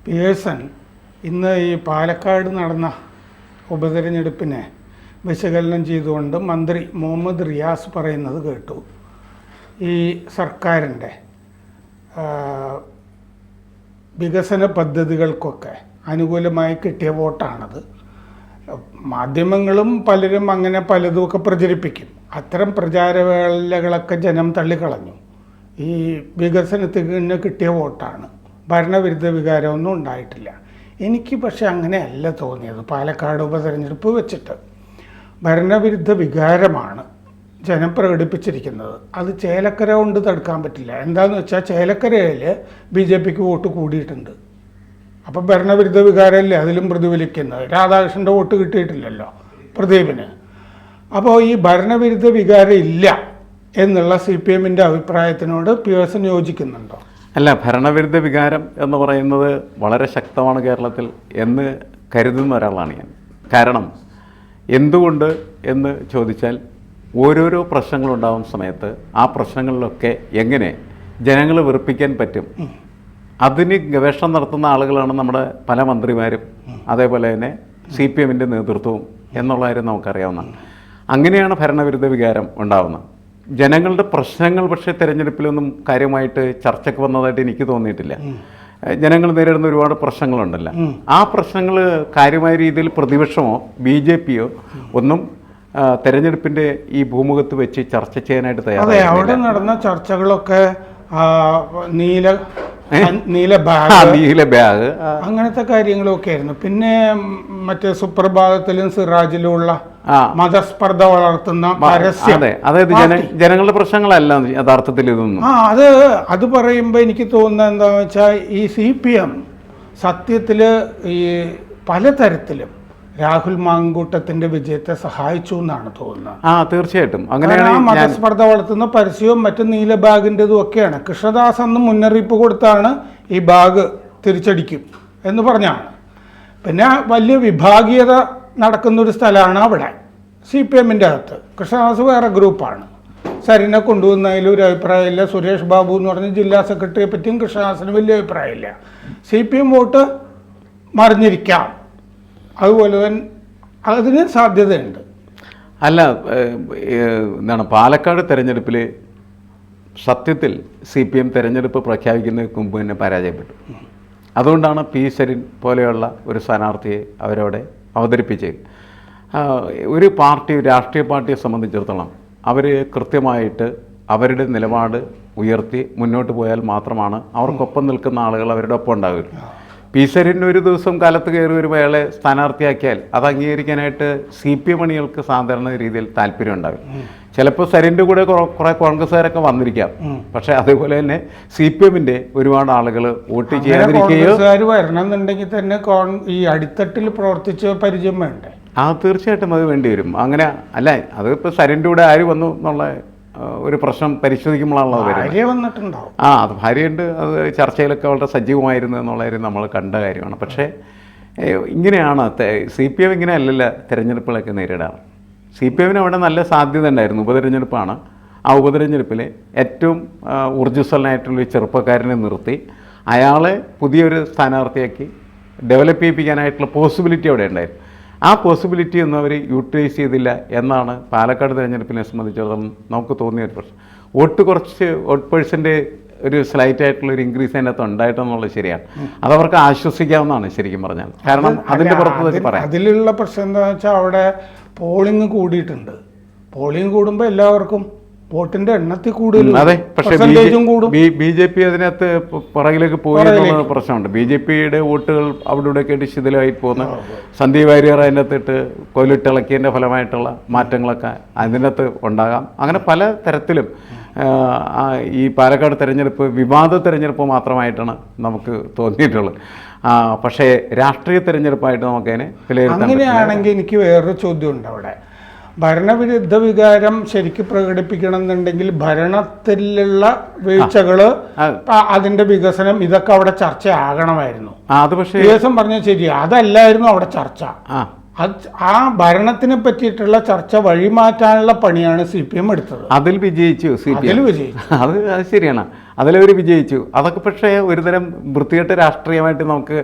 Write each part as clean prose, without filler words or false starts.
Pearson ഇന്ന് ഈ പാലക്കാട് നടന്ന ഉപതെരഞ്ഞെടുപ്പിനെ വിശകലനം ചെയ്തുകൊണ്ട് മന്ത്രി മുഹമ്മദ് റിയാസ് പറയുന്നത് കേട്ടു. ഈ സർക്കാരിൻ്റെ വികസന പദ്ധതികൾക്കൊക്കെ അനുകൂലമായി കിട്ടിയ വോട്ടാണത്. മാധ്യമങ്ങളും പലരും അങ്ങനെ പലതുമൊക്കെ പ്രചരിപ്പിക്കും. അത്തരം പ്രചാരവേളകളൊക്കെ ജനം തള്ളിക്കളഞ്ഞു. ഈ വികസനത്തിന് കിട്ടിയ വോട്ടാണ്, ഭരണവിരുദ്ധ വികാരമൊന്നും ഉണ്ടായിട്ടില്ല. എനിക്ക് പക്ഷെ അങ്ങനെയല്ല തോന്നിയത്. പാലക്കാട് ഉപതെരഞ്ഞെടുപ്പ് വെച്ചിട്ട് ഭരണവിരുദ്ധ വികാരമാണ് ജനം പ്രകടിപ്പിച്ചിരിക്കുന്നത്. അത് ചേലക്കര കൊണ്ട് തടുക്കാൻ പറ്റില്ല. എന്താണെന്ന് വെച്ചാൽ ചേലക്കരയിൽ BJPക്ക് വോട്ട് കൂടിയിട്ടുണ്ട്. അപ്പോൾ ഭരണവിരുദ്ധ വികാരമല്ലേ അതിലും പ്രതിഫലിക്കുന്നത്. രാധാകൃഷ്ണൻ്റെ വോട്ട് കിട്ടിയിട്ടില്ലല്ലോ പ്രദീപിന്. അപ്പോൾ ഈ ഭരണവിരുദ്ധ വികാരം ഇല്ല എന്നുള്ള CPMൻ്റെ അഭിപ്രായത്തിനോട് പിയേഴ്സൺ യോജിക്കുന്നുണ്ടോ? അല്ല, ഭരണവിരുദ്ധ വികാരം എന്ന് പറയുന്നത് വളരെ ശക്തമാണ് കേരളത്തിൽ എന്ന് കരുതുന്ന ഒരാളാണ് ഞാൻ. കാരണം എന്തുകൊണ്ട് എന്ന് ചോദിച്ചാൽ, ഓരോരോ പ്രശ്നങ്ങളുണ്ടാകുന്ന സമയത്ത് ആ പ്രശ്നങ്ങളിലൊക്കെ എങ്ങനെ ജനങ്ങളെ വെറുപ്പിക്കാൻ പറ്റും, അതിന് ഗവേഷണം നടത്തുന്ന ആളുകളാണ് നമ്മുടെ പല മന്ത്രിമാരും, അതേപോലെ തന്നെ CPMൻ്റെ നേതൃത്വവും എന്നുള്ള കാര്യം നമുക്കറിയാവുന്നതാണ്. അങ്ങനെയാണ് ഭരണവിരുദ്ധ വികാരം ഉണ്ടാകുന്നത്. ജനങ്ങളുടെ പ്രശ്നങ്ങൾ പക്ഷേ തിരഞ്ഞെടുപ്പിലൊന്നും കാര്യമായിട്ട് ചർച്ചയ്ക്ക് വന്നതായിട്ട് എനിക്ക് തോന്നിയിട്ടില്ല. ജനങ്ങൾ നേരിടുന്ന ഒരുപാട് പ്രശ്നങ്ങളുണ്ടല്ലോ. ആ പ്രശ്നങ്ങൾ കാര്യമായ രീതിയിൽ പ്രതിപക്ഷമോ BJPയോ ഒന്നും തെരഞ്ഞെടുപ്പിൻ്റെ ഈ ഭൂമുഖത്ത് വെച്ച് ചർച്ച ചെയ്യാനായിട്ട് തയ്യാറാണ്. അവിടെ നടന്ന ചർച്ചകളൊക്കെ നീല ബാഗ് അങ്ങനത്തെ കാര്യങ്ങളൊക്കെ ആയിരുന്നു. പിന്നെ മറ്റേ സുപ്രഭാതത്തിലും സിറാജിലുമുള്ള മതസ്പർദ്ധ വളർത്തുന്ന പരസ്യം, അതായത് ജനങ്ങളുടെ പ്രശ്നങ്ങളല്ല യഥാർത്ഥത്തിൽ ഇതൊന്നും. അത് പറയുമ്പോൾ എനിക്ക് തോന്നുന്നത് എന്താണെന്ന് വെച്ചാൽ ഈ CPM സത്യത്തിൽ ഈ പലതരത്തിലും രാഹുൽ മാങ്കൂട്ടത്തിന്റെ വിജയത്തെ സഹായിച്ചു എന്നാണ് തോന്നുന്നത്. തീർച്ചയായിട്ടും അങ്ങനെയാണ്. മതസ്പർദ്ധ വളർത്തുന്ന പരസ്യവും മറ്റും നീല ബാഗിൻ്റെതും ഒക്കെയാണ്. കൃഷ്ണദാസ് അന്ന് മുന്നറിയിപ്പ് കൊടുത്താണ് ഈ ബാഗ് തിരിച്ചടിക്കും എന്ന് പറഞ്ഞാണ്. പിന്നെ വലിയ വിഭാഗീയത നടക്കുന്നൊരു സ്ഥലമാണ് അവിടെ CPMൻ്റെ അകത്ത്. കൃഷ്ണദാസ് വേറെ ഗ്രൂപ്പാണ്. സരിനെ കൊണ്ടുവന്നതിൽ ഒരു അഭിപ്രായമില്ല. സുരേഷ് ബാബു എന്ന് പറഞ്ഞ ജില്ലാ സെക്രട്ടറിയെ പറ്റിയും കൃഷ്ണദാസിന് വലിയ അഭിപ്രായമില്ല. CPM വോട്ട് മറിഞ്ഞിരിക്കാം. അതുപോലെ തന്നെ അതിന് സാധ്യതയുണ്ട്. അല്ല, എന്താണ് പാലക്കാട് തെരഞ്ഞെടുപ്പിൽ സത്യത്തിൽ CPM തെരഞ്ഞെടുപ്പ് പ്രഖ്യാപിക്കുന്നതിന് മുമ്പ് തന്നെ പരാജയപ്പെട്ടു. അതുകൊണ്ടാണ് P. സരിൻ പോലെയുള്ള ഒരു സ്ഥാനാർത്ഥിയെ അവരവിടെ അവതരിപ്പിച്ചത്. ഒരു പാർട്ടി, രാഷ്ട്രീയ പാർട്ടിയെ സംബന്ധിച്ചിടത്തോളം അവർ കൃത്യമായിട്ട് അവരുടെ നിലപാട് ഉയർത്തി മുന്നോട്ട് പോയാൽ മാത്രമാണ് അവർക്കൊപ്പം നിൽക്കുന്ന ആളുകൾ അവരുടെ ഒപ്പം ഉണ്ടാവുക. P. സരിന് ഒരു ദിവസം കാലത്ത് കയറി വരുമ്പോൾ അയാളെ സ്ഥാനാർത്ഥിയാക്കിയാൽ അത് അംഗീകരിക്കാനായിട്ട് CPM അണികൾക്ക് സാധാരണ രീതിയിൽ താല്പര്യം ഉണ്ടാകും. ചിലപ്പോൾ സരിൻ്റെ കൂടെ കുറേ കോൺഗ്രസ്സുകാരൊക്കെ വന്നിരിക്കാം. പക്ഷേ അതേപോലെ തന്നെ CPMൻ്റെ ഒരുപാട് ആളുകൾ വോട്ട് ചെയ്യാതിരിക്കുകയോ വരണമെന്നുണ്ടെങ്കിൽ തന്നെ ഈ അടിത്തട്ടിൽ പ്രവർത്തിച്ച പരിചയം വേണ്ടേ? തീർച്ചയായിട്ടും അത് വേണ്ടി വരും. അങ്ങനെ അല്ല, അതിപ്പോൾ സരിൻ്റെ കൂടെ ആര് വന്നു എന്നുള്ള ഒരു പ്രശ്നം പരിശോധിക്കുമ്പോഴാണല്ലോ വരുന്നത്. അത് ഭാര്യയുണ്ട്. അത് ചർച്ചയിലൊക്കെ വളരെ സജീവമായിരുന്നു എന്നുള്ള കാര്യം നമ്മൾ കണ്ട കാര്യമാണ്. പക്ഷേ ഇങ്ങനെയാണ് CPM ഇങ്ങനെ അല്ലല്ല തിരഞ്ഞെടുപ്പുകളൊക്കെ നേരിടാറ്. CPMന് അവിടെ നല്ല സാധ്യത ഉണ്ടായിരുന്നു. ഉപതെരഞ്ഞെടുപ്പാണ്. ആ ഉപതെരഞ്ഞെടുപ്പിൽ ഏറ്റവും ഊർജ്ജസ്വലനായിട്ടുള്ളൊരു ചെറുപ്പക്കാരനെ നിർത്തി അയാളെ പുതിയൊരു സ്ഥാനാർത്ഥിയാക്കി ഡെവലപ്പ് ചെയ്യിപ്പിക്കാനായിട്ടുള്ള പോസിബിലിറ്റി അവിടെ ഉണ്ടായിരുന്നു. ആ പോസിബിലിറ്റി ഒന്നും അവർ യൂട്ടിലൈസ് ചെയ്തില്ല എന്നാണ് പാലക്കാട് തിരഞ്ഞെടുപ്പിനെ സംബന്ധിച്ചിടത്തോളം നമുക്ക് തോന്നിയ ഒരു പ്രശ്നം. വോട്ട് പേഴ്സൻ്റെ ഒരു സ്ലൈറ്റ് ആയിട്ടുള്ള ഒരു ഇൻക്രീസ് അതിനകത്ത് ഉണ്ടായിട്ടെന്നുള്ളത് ശരിയാണ്. അതവർക്ക് ആശ്വസിക്കാവുന്നതാണ് ശരിക്കും പറഞ്ഞാൽ. കാരണം അതിൻ്റെ പുറത്ത് പറയാം. അതിലുള്ള പ്രശ്നം എന്താണെന്ന് വെച്ചാൽ അവിടെ പോളിംഗ് കൂടിയിട്ടുണ്ട്. പോളിംഗ് കൂടുമ്പോൾ എല്ലാവർക്കും വോട്ടിന്റെ എണ്ണത്തിൽ കൂടുതലും. അതെ, പക്ഷേ BJP അതിനകത്ത് പുറകിലേക്ക് പോയി എന്നുള്ള പ്രശ്നമുണ്ട്. BJPയുടെ വോട്ടുകൾ അവിടെ ഇവിടെയൊക്കെ ആയിട്ട് ശിഥിലമായി പോകുന്ന സന്ദീപ് വാര്യർ അതിനകത്തിട്ട് കൊല്ലിട്ടിളക്കിയതിൻ്റെ ഫലമായിട്ടുള്ള മാറ്റങ്ങളൊക്കെ അതിനകത്ത് ഉണ്ടാകാം. അങ്ങനെ പല തരത്തിലും ഈ പാലക്കാട് തെരഞ്ഞെടുപ്പ് വിവാദ തെരഞ്ഞെടുപ്പ് മാത്രമായിട്ടാണ് നമുക്ക് തോന്നിയിട്ടുള്ളത്. പക്ഷേ രാഷ്ട്രീയ തെരഞ്ഞെടുപ്പായിട്ട് നമുക്കതിനെ വിലയിരുത്താൻ. അങ്ങനെയാണെങ്കിൽ എനിക്ക് വേറൊരു ചോദ്യമുണ്ട്. അവിടെ ഭരണവിരുദ്ധ വികാരം ശരിക്കും പ്രകടിപ്പിക്കണം എന്നുണ്ടെങ്കിൽ ഭരണത്തിലുള്ള വീഴ്ചകൾ, അതിന്റെ വികസനം, ഇതൊക്കെ അവിടെ ചർച്ചയാകണമായിരുന്നു. അത് പക്ഷേ ദിവസം പറഞ്ഞ ശരിയാ, അതല്ലായിരുന്നു അവിടെ ചർച്ച. ആ ഭരണത്തിനെ പറ്റിയിട്ടുള്ള ചർച്ച വഴിമാറ്റാനുള്ള പണിയാണ് CPM എടുത്തത്. അതിൽ വിജയിച്ചു. അത് ശരിയാണ്. അതിലവർ വിജയിച്ചു. അതൊക്കെ പക്ഷേ ഒരുതരം വൃത്തികെട്ട രാഷ്ട്രീയമായിട്ട് നമുക്ക്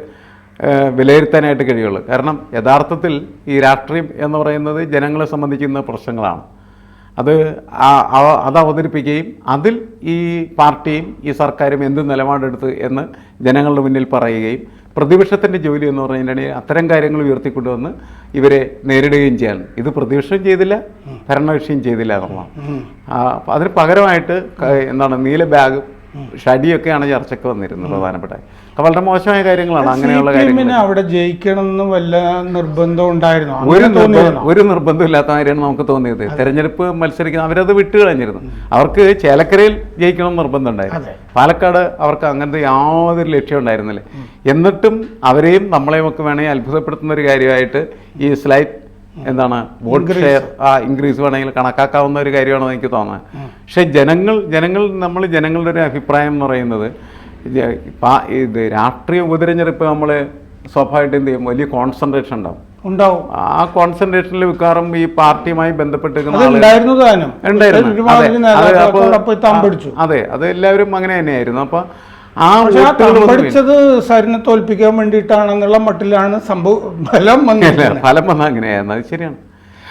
വിലയിരുത്താനായിട്ട് കഴിയുള്ളൂ. കാരണം യഥാർത്ഥത്തിൽ ഈ രാഷ്ട്രീയം എന്ന് പറയുന്നത് ജനങ്ങളെ സംബന്ധിക്കുന്ന പ്രശ്നങ്ങളാണ്. അത് അവതരിപ്പിക്കുകയും അതിൽ ഈ പാർട്ടിയും ഈ സർക്കാരും എന്ത് നിലപാടെടുത്ത് എന്ന് ജനങ്ങളുടെ മുന്നിൽ പറയുകയും പ്രതിപക്ഷത്തിൻ്റെ ജോലി എന്ന് പറഞ്ഞിട്ടുണ്ടെങ്കിൽ അത്തരം കാര്യങ്ങൾ ഉയർത്തിക്കൊണ്ടുവന്ന് ഇവരെ നേരിടുകയും ചെയ്യണം. ഇത് പ്രതിപക്ഷം ചെയ്തില്ല, ഭരണകക്ഷിയും ചെയ്തില്ല എന്നുള്ളതാണ്. അതിന് പകരമായിട്ട് എന്താണ് നീല ബാഗ് ഷടിയൊക്കെയാണ് ചർച്ചയ്ക്ക് വന്നിരുന്നത് പ്രധാനപ്പെട്ട. വളരെ മോശമായ കാര്യങ്ങളാണ് അങ്ങനെയുള്ള കാര്യങ്ങൾ. അവിടെ ജയിക്കണമെന്ന് വല്ല നിർബന്ധം ഉണ്ടായിരുന്നു? ഒരു നിർബന്ധം ഇല്ലാത്ത കാര്യമാണ് നമുക്ക് തോന്നിയത്. തെരഞ്ഞെടുപ്പ് മത്സരിക്കുന്ന അവരത് വിട്ടുകളഞ്ഞിരുന്നു. അവർക്ക് ചേലക്കരയിൽ ജയിക്കണം നിർബന്ധം ഉണ്ടായിരുന്നു. പാലക്കാട് അവർക്ക് അങ്ങനത്തെ യാതൊരു ലക്ഷ്യം ഉണ്ടായിരുന്നില്ല. എന്നിട്ടും അവരെയും നമ്മളെയും ഒക്കെ വേണമെങ്കിൽ അത്ഭുതപ്പെടുത്തുന്ന ഒരു കാര്യമായിട്ട് ഈ സ്ലൈറ്റ് എന്താണ് വോട്ട് ഷെയർ ഇൻക്രീസ് വേണമെങ്കിൽ കണക്കാക്കാവുന്ന ഒരു കാര്യമാണെന്ന് എനിക്ക് തോന്നുന്നത്. പക്ഷേ ജനങ്ങളുടെ ഒരു അഭിപ്രായം എന്ന് പറയുന്നത് ഇത് രാഷ്ട്രീയ ഉപതെരഞ്ഞെടുപ്പ് നമ്മൾ സ്വാഭാവികമായിട്ട് എന്ത് ചെയ്യും, വലിയ കോൺസെൻട്രേഷൻ ഉണ്ടാവും. ആ കോൺസെൻട്രേഷനിൽ മിക്കവാറും ഈ പാർട്ടിയുമായി ബന്ധപ്പെട്ട് അതെ, അത് എല്ലാവരും അങ്ങനെ തന്നെയായിരുന്നു. അപ്പൊ പഠിച്ചത് സരിനെ തോൽപ്പിക്കാൻ വേണ്ടിയിട്ടാണെന്നുള്ള മട്ടിലാണ് ഫലം വന്നത്. അങ്ങനെയായിരുന്നു. അത് ശരിയാണ്.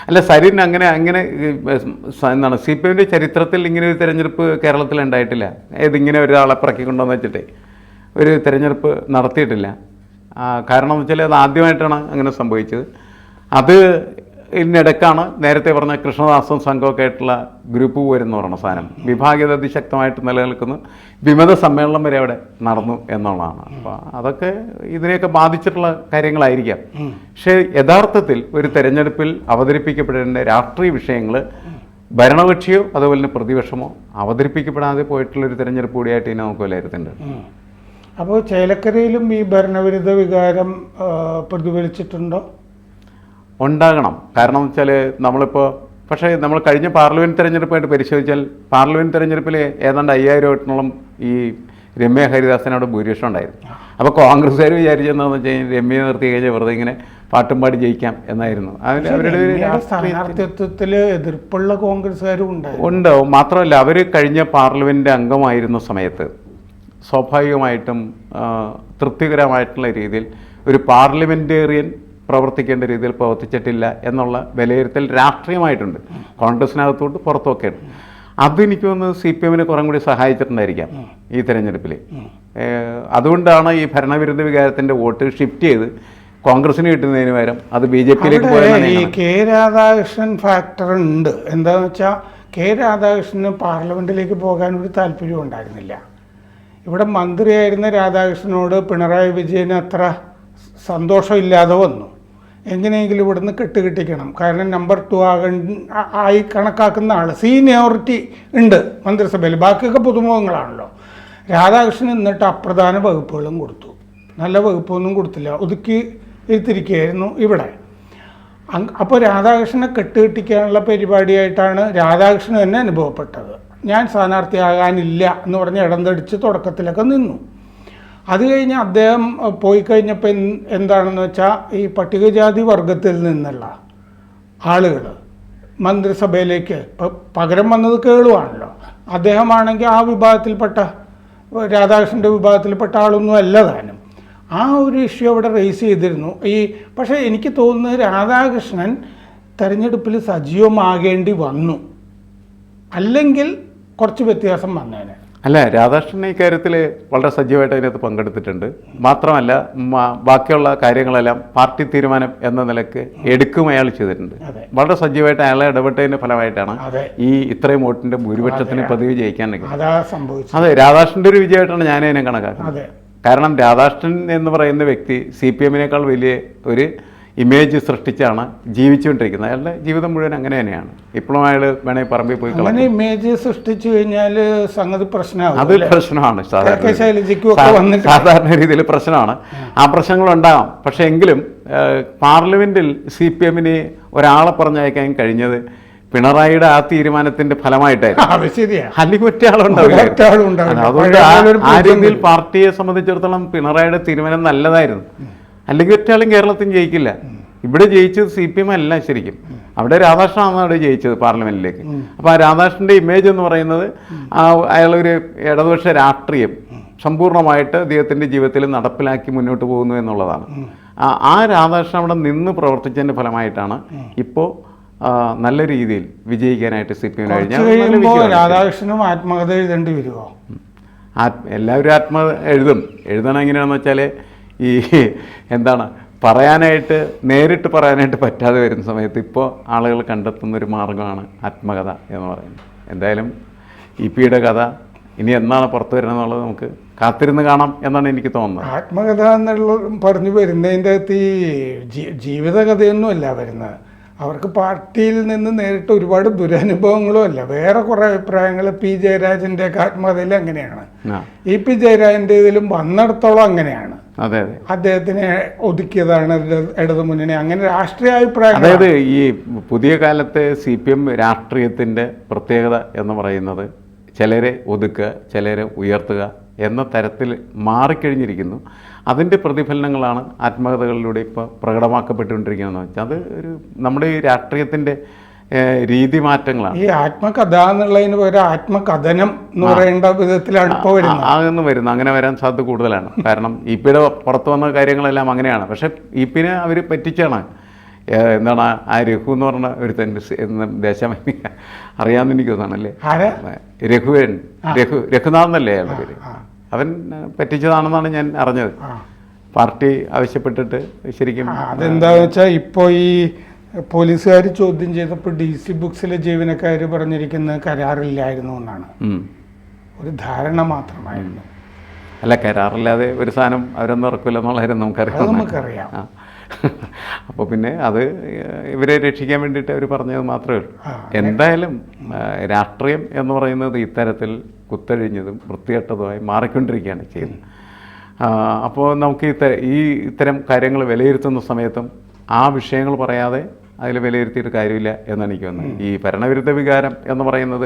അല്ല, സരിൻ അങ്ങനെ എന്താണ് CPM ചരിത്രത്തിൽ ഇങ്ങനെ ഒരു തെരഞ്ഞെടുപ്പ് കേരളത്തിൽ ഉണ്ടായിട്ടില്ല. ഇതിങ്ങനെ ഒരാളെ പിറക്കിക്കൊണ്ടുവന്ന് വെച്ചിട്ടേ ഒരു തെരഞ്ഞെടുപ്പ് നടത്തിയിട്ടില്ല. കാരണം എന്ന് വെച്ചാൽ അത് ആദ്യമായിട്ടാണ് അങ്ങനെ സംഭവിച്ചത്. അത് ഇതിനിടയ്ക്കാണ് നേരത്തെ പറഞ്ഞ കൃഷ്ണദാസും സംഘമൊക്കെ ആയിട്ടുള്ള ഗ്രൂപ്പ് പോരെന്ന് പറയുന്ന സാധനം വിഭാഗീയത അതിശക്തമായിട്ട് നിലനിൽക്കുന്നു. വിമത സമ്മേളനം വരെ അവിടെ നടന്നു എന്നുള്ളതാണ്. അപ്പോൾ അതൊക്കെ ഇതിനെയൊക്കെ ബാധിച്ചിട്ടുള്ള കാര്യങ്ങളായിരിക്കാം. പക്ഷേ യഥാർത്ഥത്തിൽ ഒരു തെരഞ്ഞെടുപ്പിൽ അവതരിപ്പിക്കപ്പെടേണ്ട രാഷ്ട്രീയ വിഷയങ്ങൾ ഭരണകക്ഷിയോ അതുപോലെ തന്നെ പ്രതിപക്ഷമോ അവതരിപ്പിക്കപ്പെടാതെ പോയിട്ടുള്ളൊരു തെരഞ്ഞെടുപ്പ് കൂടിയായിട്ട് ഇതിനെ നമുക്ക് വിലയിരുത്തേണ്ടത്. അപ്പോൾ ചേലക്കരയിലും ഈ ഭരണവിരുദ്ധ വികാരം പ്രതിഫലിച്ചിട്ടുണ്ടോ? ഉണ്ടാകണം. കാരണം എന്ന് വെച്ചാൽ പക്ഷേ നമ്മൾ കഴിഞ്ഞ പാർലമെൻറ്റ് തെരഞ്ഞെടുപ്പായിട്ട് പരിശോധിച്ചാൽ പാർലമെൻറ്റ് തെരഞ്ഞെടുപ്പിൽ ഏതാണ്ട് 5000 വോട്ടിനോളം ഈ രമ്യ ഹരിദാസിനോട് ഭൂരിപക്ഷം ഉണ്ടായിരുന്നു. അപ്പോൾ കോൺഗ്രസ്സുകാർ വിചാരിച്ചെന്താണെന്ന് വെച്ച് കഴിഞ്ഞാൽ രമ്യ നിർത്തി കഴിഞ്ഞാൽ വെറുതെ ഇങ്ങനെ പാട്ടും പാടി ജയിക്കാം എന്നായിരുന്നു. അവരുടെ സ്ഥാനാർത്ഥിത്വത്തിൽ എതിർപ്പുള്ള കോൺഗ്രസ്സുകാരും ഉണ്ടാവും. മാത്രമല്ല, അവർ കഴിഞ്ഞ പാർലമെൻറ്റ് അംഗമായിരുന്ന സമയത്ത് സ്വാഭാവികമായിട്ടും തൃപ്തികരമായിട്ടുള്ള രീതിയിൽ ഒരു പാർലമെൻറ്റേറിയൻ പ്രവർത്തിക്കേണ്ട രീതിയിൽ പ്രവർത്തിച്ചിട്ടില്ല എന്നുള്ള വിലയിരുത്തൽ രാഷ്ട്രീയമായിട്ടുണ്ട്. കോൺഗ്രസിനകത്തോട്ട് പുറത്തൊക്കെയാണ്. അതെനിക്ക് തോന്നുന്നു CPM കുറേ കൂടി സഹായിച്ചിട്ടുണ്ടായിരിക്കാം ഈ തെരഞ്ഞെടുപ്പിൽ. അതുകൊണ്ടാണ് ഈ ഭരണവിരുദ്ധ വികാരത്തിൻ്റെ വോട്ട് ഷിഫ്റ്റ് ചെയ്ത് കോൺഗ്രസിന് കിട്ടുന്നതിന് പകരം അത് BJPയിലേക്ക് പോയത്. ഈ K രാധാകൃഷ്ണൻ ഫാക്ടർ ഉണ്ട്. എന്താണെന്ന് വെച്ചാൽ K രാധാകൃഷ്ണന് പാർലമെൻറ്റിലേക്ക് പോകാൻ ഒരു താല്പര്യം ഉണ്ടായിരുന്നില്ല. ഇവിടെ മന്ത്രിയായിരുന്ന രാധാകൃഷ്ണനോട് പിണറായി വിജയന് അത്ര സന്തോഷമില്ലാതെ വന്നു. എങ്ങനെയെങ്കിലും ഇവിടുന്ന് കെട്ടുകിട്ടിക്കണം. കാരണം നമ്പർ 2 ആയി കണക്കാക്കുന്ന ആൾ, സീനിയോറിറ്റി ഉണ്ട് മന്ത്രിസഭയിൽ. ബാക്കിയൊക്കെ പുതുമുഖങ്ങളാണല്ലോ. രാധാകൃഷ്ണൻ എന്നിട്ട് അപ്രധാന വകുപ്പുകളും കൊടുത്തു. നല്ല വകുപ്പൊന്നും കൊടുത്തില്ല, ഒതുക്കി ഇരുത്തിരിക്കുകയായിരുന്നു ഇവിടെ. അപ്പോൾ രാധാകൃഷ്ണനെ കെട്ടുകെട്ടിക്കാനുള്ള പരിപാടിയായിട്ടാണ് രാധാകൃഷ്ണൻ തന്നെ അനുഭവപ്പെട്ടത്. ഞാൻ സ്ഥാനാർത്ഥിയാകാനില്ല എന്ന് പറഞ്ഞ് ഇടംതടിച്ച് തുടക്കത്തിലൊക്കെ നിന്നു. അത് കഴിഞ്ഞ് അദ്ദേഹം പോയി കഴിഞ്ഞപ്പോൾ എന്താണെന്ന് വെച്ചാൽ ഈ പട്ടികജാതി വർഗത്തിൽ നിന്നുള്ള ആളുകൾ മന്ത്രിസഭയിലേക്ക് പകരം വന്നത് കേളുവാണല്ലോ. അദ്ദേഹമാണെങ്കിൽ ആ വിഭാഗത്തിൽപ്പെട്ട രാധാകൃഷ്ണൻ്റെ വിഭാഗത്തിൽപ്പെട്ട ആളൊന്നും അല്ല താനും. ആ ഒരു ഇഷ്യൂ അവിടെ റേസ് ചെയ്തിരുന്നു. പക്ഷേ എനിക്ക് തോന്നുന്നത് രാധാകൃഷ്ണൻ തെരഞ്ഞെടുപ്പിൽ സജീവമാകേണ്ടി വന്നു, അല്ലെങ്കിൽ കുറച്ച് വ്യത്യാസം വന്നേനെ. അല്ല, രാധാകൃഷ്ണൻ ഈ കാര്യത്തിൽ വളരെ സജീവമായിട്ട് അതിനകത്ത് പങ്കെടുത്തിട്ടുണ്ട്. മാത്രമല്ല, ബാക്കിയുള്ള കാര്യങ്ങളെല്ലാം പാർട്ടി തീരുമാനം എന്ന നിലയ്ക്ക് എടുക്കും അയാൾ ചെയ്തിട്ടുണ്ട്. വളരെ സജീവമായിട്ട് അയാളെ ഇടപെട്ടതിൻ്റെ ഫലമായിട്ടാണ് ഈ ഇത്രയും വോട്ടിൻ്റെ ഭൂരിപക്ഷത്തിന് പതിവ് ജയിക്കാൻ. അതെ, രാധാകൃഷ്ണൻ്റെ ഒരു വിജയമായിട്ടാണ് ഞാൻ അതിനെ കണക്കാക്കുന്നത്. കാരണം രാധാകൃഷ്ണൻ എന്ന് പറയുന്ന വ്യക്തി CPM വലിയ ഒരു ഇമേജ് സൃഷ്ടിച്ചാണ് ജീവിച്ചുകൊണ്ടിരിക്കുന്നത്. അയാളുടെ ജീവിതം മുഴുവൻ അങ്ങനെ തന്നെയാണ്. ഇപ്പോഴും അയാൾ വേണമെങ്കിൽ പറമ്പിൽ പോയി അങ്ങനെ ഇമേജ് സൃഷ്ടിച്ചു കഴിഞ്ഞാൽ സംഗതി പ്രശ്നമാണ്. അത് പ്രശ്നമാണ്, സാധാരണ രീതിയിൽ പ്രശ്നമാണ്. ആ പ്രശ്നങ്ങളുണ്ടാകാം. പക്ഷേ എങ്കിലും പാർലമെൻറ്റിൽ CPM ഒരാളെ പറഞ്ഞയക്കാൻ കഴിഞ്ഞത് പിണറായിയുടെ ആ തീരുമാനത്തിന്റെ ഫലമായിട്ടായിരുന്നു. അല്ലെങ്കിൽ ഒറ്റ ആളുണ്ടാവില്ല. അതുകൊണ്ട് ആ രീതിയിൽ പാർട്ടിയെ സംബന്ധിച്ചിടത്തോളം പിണറായിയുടെ തീരുമാനം നല്ലതായിരുന്നു. അല്ലെങ്കിൽ ഒറ്റ ആളും കേരളത്തിൽ ജയിക്കില്ല. ഇവിടെ ജയിച്ചത് CPM അല്ല ശരിക്കും, അവിടെ രാധാകൃഷ്ണനാണ് അവിടെ ജയിച്ചത് പാർലമെന്റിലേക്ക്. അപ്പോൾ ആ രാധാകൃഷ്ണൻ്റെ ഇമേജ് എന്ന് പറയുന്നത് അയാളൊരു ഇടതുപക്ഷ രാഷ്ട്രീയം സമ്പൂർണ്ണമായിട്ട് അദ്ദേഹത്തിൻ്റെ ജീവിതത്തിൽ നടപ്പിലാക്കി മുന്നോട്ട് പോകുന്നു എന്നുള്ളതാണ്. ആ രാധാകൃഷ്ണൻ അവിടെ നിന്ന് പ്രവർത്തിച്ചതിൻ്റെ ഫലമായിട്ടാണ് ഇപ്പോൾ നല്ല രീതിയിൽ വിജയിക്കാനായിട്ട് CPM കഴിഞ്ഞാൽ. രാധാകൃഷ്ണനും ആത്മകഥ എഴുതേണ്ടി വരുമോ? എല്ലാവരും ആത്മകഥ എഴുതണം എങ്ങനെയാണെന്ന് വെച്ചാൽ ഈ എന്താണ് പറയാനായിട്ട് നേരിട്ട് പറയാനായിട്ട് പറ്റാതെ വരുന്ന സമയത്ത് ഇപ്പോൾ ആളുകൾ കണ്ടെത്തുന്നൊരു മാർഗമാണ് ആത്മകഥ എന്ന് പറയുന്നത്. എന്തായാലും EP-യുടെ കഥ ഇനി എന്നാണ് പുറത്തു വരുന്നത് എന്നുള്ളത് നമുക്ക് കാത്തിരുന്ന് കാണാം എന്നാണ് എനിക്ക് തോന്നുന്നത്. ആത്മകഥ എന്നുള്ള പറഞ്ഞു വരുന്നതിൻ്റെ അകത്ത് ഈ ജീവിതകഥയൊന്നുമല്ല വരുന്നത്. അവർക്ക് പാർട്ടിയിൽ നിന്ന് നേരിട്ട് ഒരുപാട് ദുരനുഭവങ്ങളും അല്ല, വേറെ കുറേ അഭിപ്രായങ്ങൾ. P. ജയരാജൻ്റെ ഒക്കെ ആത്മകഥയിൽ അങ്ങനെയാണ്, EP ജയരാജൻ്റെ ഇതിലും വന്നിടത്തോളം അങ്ങനെയാണ്. അതെ അതെ, അദ്ദേഹത്തിനെ ഒതുക്കിയതാണ് ഇടതു മുന്നണി, അങ്ങനെ രാഷ്ട്രീയ അഭിപ്രായം. അതായത് ഈ പുതിയ കാലത്തെ CPM രാഷ്ട്രീയത്തിൻ്റെ പ്രത്യേകത എന്ന് പറയുന്നത് ചിലരെ ഒതുക്കുക, ചിലരെ ഉയർത്തുക എന്ന തരത്തിൽ മാറിക്കഴിഞ്ഞിരിക്കുന്നു. അതിൻ്റെ പ്രതിഫലനങ്ങളാണ് ആത്മകഥകളിലൂടെ ഇപ്പോൾ പ്രകടമാക്കപ്പെട്ടുകൊണ്ടിരിക്കുന്നതെന്ന് വെച്ചാൽ അത് ഒരു നമ്മുടെ ഈ രാഷ്ട്രീയത്തിൻ്റെ രീതി മാറ്റങ്ങളാണ്. ഈ ആത്മകഥ എന്നുള്ളതിന് പകരം ആത്മകഥനം എന്ന് പറയേണ്ട വിധത്തിലാണ് ഇപ്പോൾ വരുന്നത്. അതൊന്നും വരുന്നു, അങ്ങനെ വരാൻ സാധ്യത കൂടുതലാണ്. കാരണം EP-യുടെ പുറത്തു വന്ന കാര്യങ്ങളെല്ലാം അങ്ങനെയാണ്. പക്ഷേ EP-നെ അവർ പറ്റിച്ചാണ്. എന്താണ് ആ രഘു എന്ന് പറഞ്ഞ ഒരു ദേശം അറിയാമെന്ന് എനിക്ക് തോന്നാണല്ലേ, രഘുനാഥ് എന്നല്ലേ അയാളുടെ പേര്. അവൻ പറ്റിച്ചതാണെന്നാണ് ഞാൻ അറിഞ്ഞത്. പാർട്ടി ആവശ്യപ്പെട്ടിട്ട് ശരിക്കും അതെന്താണെന്ന് വെച്ചാൽ ഇപ്പോൾ ഈ പോലീസുകാർ ചോദ്യം ചെയ്തപ്പോൾ DC ബുക്സിലെ ജീവനക്കാർ പറഞ്ഞിരിക്കുന്നത് കരാറില്ലായിരുന്നു എന്നാണ്. ഒരു ധാരണ മാത്രമായിരുന്നു. അല്ല, കരാറില്ലാതെ ഒരു സാധനം അവരൊന്നും ഇറക്കില്ല എന്നുള്ള കാര്യം നമുക്കറിയാം. അപ്പോൾ പിന്നെ അത് ഇവരെ രക്ഷിക്കാൻ വേണ്ടിയിട്ട് അവർ പറഞ്ഞത് മാത്രമേ ഉള്ളൂ. എന്തായാലും രാഷ്ട്രീയം എന്ന് പറയുന്നത് ഇത്തരത്തിൽ കുത്തഴിഞ്ഞതും വൃത്തികെട്ടതുമായി മാറിക്കൊണ്ടിരിക്കുകയാണ് ചെയ്യുന്നത്. അപ്പോൾ നമുക്ക് ഇത്തരം കാര്യങ്ങൾ വിലയിരുത്തുന്ന സമയത്തും ആ വിഷയങ്ങൾ പറയാതെ അതിൽ വിലയിരുത്തിയിട്ട് കാര്യമില്ല എന്നാണ് എനിക്ക് തോന്നുന്നത്. ഈ ഭരണവിരുദ്ധ വികാരം എന്ന് പറയുന്നത്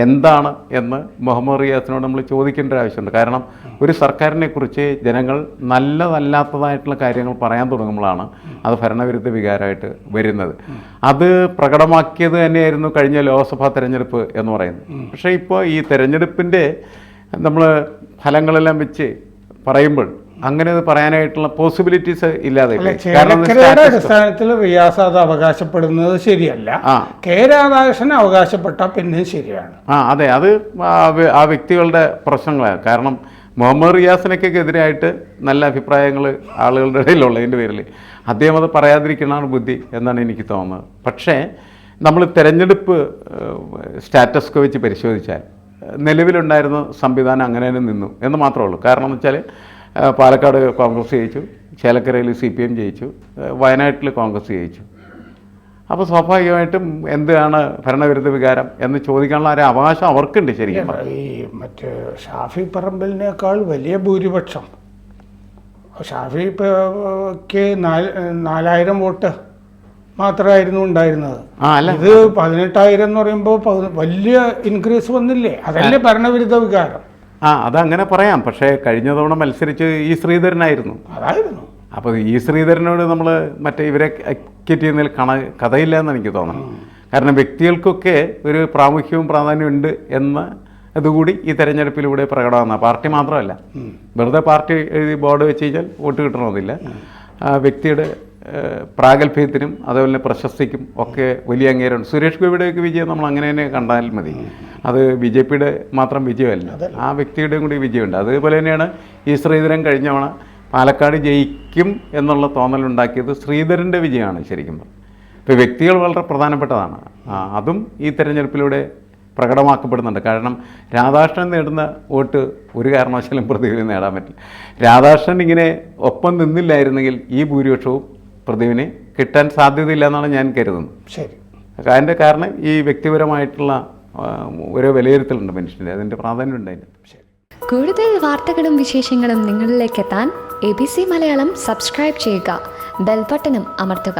എന്താണ് എന്ന് മുഹമ്മദ് റിയാസിനോട് നമ്മൾ ചോദിക്കേണ്ട ഒരു ആവശ്യമുണ്ട്. കാരണം ഒരു സർക്കാരിനെ കുറിച്ച് ജനങ്ങൾ നല്ലതല്ലാത്തതായിട്ടുള്ള കാര്യങ്ങൾ പറയാൻ തുടങ്ങുമ്പോഴാണ് അത് ഭരണവിരുദ്ധ വികാരമായിട്ട് വരുന്നത്. അത് പ്രകടമാക്കിയത് തന്നെയായിരുന്നു കഴിഞ്ഞ ലോക്സഭാ തെരഞ്ഞെടുപ്പ് എന്ന് പറയുന്നത്. പക്ഷേ ഇപ്പോൾ ഈ തെരഞ്ഞെടുപ്പിൻ്റെ നമ്മൾ ഫലങ്ങളെല്ലാം വെച്ച് പറയുമ്പോൾ അങ്ങനെ അത് പറയാനായിട്ടുള്ള പോസിബിലിറ്റീസ് ഇല്ലാതെ. അടിസ്ഥാനത്തിൽ റിയാസ് അത് അവകാശപ്പെടുന്നത് ശരിയല്ല. കെ രാധാകൃഷ്ണൻ അവകാശപ്പെട്ട പിന്നെ ശരിയാണ്. അതെ, അത് ആ വ്യക്തികളുടെ പ്രശ്നങ്ങളാണ്. കാരണം മുഹമ്മദ് റിയാസിനൊക്കെ എതിരായിട്ട് നല്ല അഭിപ്രായങ്ങൾ ആളുകളുടെ ഇടയിലുള്ളതിൻ്റെ പേരിൽ അദ്ദേഹം അത് പറയാതിരിക്കണമാണ് ബുദ്ധി എന്നാണ് എനിക്ക് തോന്നുന്നത്. പക്ഷേ നമ്മൾ തെരഞ്ഞെടുപ്പ് സ്റ്റാറ്റസ് കോ വെച്ച് പരിശോധിച്ചാൽ നിലവിലുണ്ടായിരുന്ന സംവിധാനം അങ്ങനെ തന്നെ നിന്നു എന്ന് മാത്രമേ ഉള്ളൂ. കാരണം എന്ന് വെച്ചാൽ പാലക്കാട് കോൺഗ്രസ് ജയിച്ചു, ചേലക്കരയിൽ CPM ജയിച്ചു, വയനാട്ടിൽ കോൺഗ്രസ് ജയിച്ചു. അപ്പോൾ സ്വാഭാവികമായിട്ടും എന്താണ് ഭരണവിരുദ്ധ വികാരം എന്ന് ചോദിക്കാനുള്ള ഒരു അവകാശം അവർക്കുണ്ട്. ശരിക്കും ഈ മറ്റ് ഷാഫി പറമ്പലിനേക്കാൾ വലിയ ഭൂരിപക്ഷം ഷാഫിക്ക് 4000 വോട്ട് മാത്രമായിരുന്നു ഉണ്ടായിരുന്നത്. ഇത് 18,000 എന്ന് പറയുമ്പോൾ വലിയ ഇൻക്രീസ് വന്നില്ലേ? അതല്ലേ ഭരണവിരുദ്ധ വികാരം. അതങ്ങനെ പറയാം. പക്ഷേ കഴിഞ്ഞ തവണ മത്സരിച്ച് E. ശ്രീധരനായിരുന്നു. അപ്പോൾ E. ശ്രീധരനോട് നമ്മൾ മറ്റേ ഇവരെ അക്യൂറ്റ് ചെയ്യുന്നതിൽ കഥയില്ല എന്ന് എനിക്ക് തോന്നുന്നു. കാരണം വ്യക്തികൾക്കൊക്കെ ഒരു പ്രാമുഖ്യവും പ്രാധാന്യവും ഉണ്ട് എന്ന് അതുകൂടി ഈ തെരഞ്ഞെടുപ്പിലൂടെ പ്രകടമാകുന്ന പാർട്ടി മാത്രമല്ല. വെറുതെ പാർട്ടി എഴുതി ബോർഡ് വെച്ച് കഴിഞ്ഞാൽ വോട്ട് കിട്ടണമെന്നില്ല. വ്യക്തിയുടെ പ്രാഗൽഭ്യത്തിനും അതുപോലെ പ്രശസ്തിക്കും ഒക്കെ വലിയ അംഗീകാരമുണ്ട്. സുരേഷ് ഗോപിയുടെയൊക്കെ വിജയം നമ്മൾ അങ്ങനെ തന്നെ കണ്ടാൽ മതി. അത് BJP-യുടെ മാത്രം വിജയമല്ല, ആ വ്യക്തിയുടെയും കൂടി വിജയമുണ്ട്. അതുപോലെ തന്നെയാണ് ഈ ശ്രീധരൻ കഴിഞ്ഞ തവണ പാലക്കാട് ജയിക്കും എന്നുള്ള തോന്നലുണ്ടാക്കിയത് ശ്രീധരൻ്റെ വിജയമാണ് ശരിക്കും. ഇപ്പോൾ വ്യക്തികൾ വളരെ പ്രധാനപ്പെട്ടതാണ്. അതും ഈ തെരഞ്ഞെടുപ്പിലൂടെ പ്രകടമാക്കപ്പെടുന്നുണ്ട്. കാരണം രാധാകൃഷ്ണൻ നേടുന്ന വോട്ട് ഒരു കാരണവശാലും പ്രദീപിന് നേടാൻ പറ്റില്ല. രാധാകൃഷ്ണൻ ഇങ്ങനെ ഒപ്പം നിന്നില്ലായിരുന്നെങ്കിൽ ഈ ഭൂരിപക്ഷവും പ്രദീപിന് കിട്ടാൻ സാധ്യതയില്ല എന്നാണ് ഞാൻ കരുതുന്നത്. ശരി, അതിൻ്റെ കാരണം ഈ വ്യക്തിപരമായിട്ടുള്ള ഓരോ വിലയിരുത്തലുണ്ട് മനുഷ്യൻ്റെ, അതിൻ്റെ പ്രാധാന്യമുണ്ട് അതിൻ്റെ. ശരി, കൂടുതൽ വാർത്തകളും വിശേഷങ്ങളും നിങ്ങളിലേക്ക് എത്താൻ ABC മലയാളം സബ്സ്ക്രൈബ് ചെയ്യുക, ബെൽ ബട്ടണും അമർത്തുക.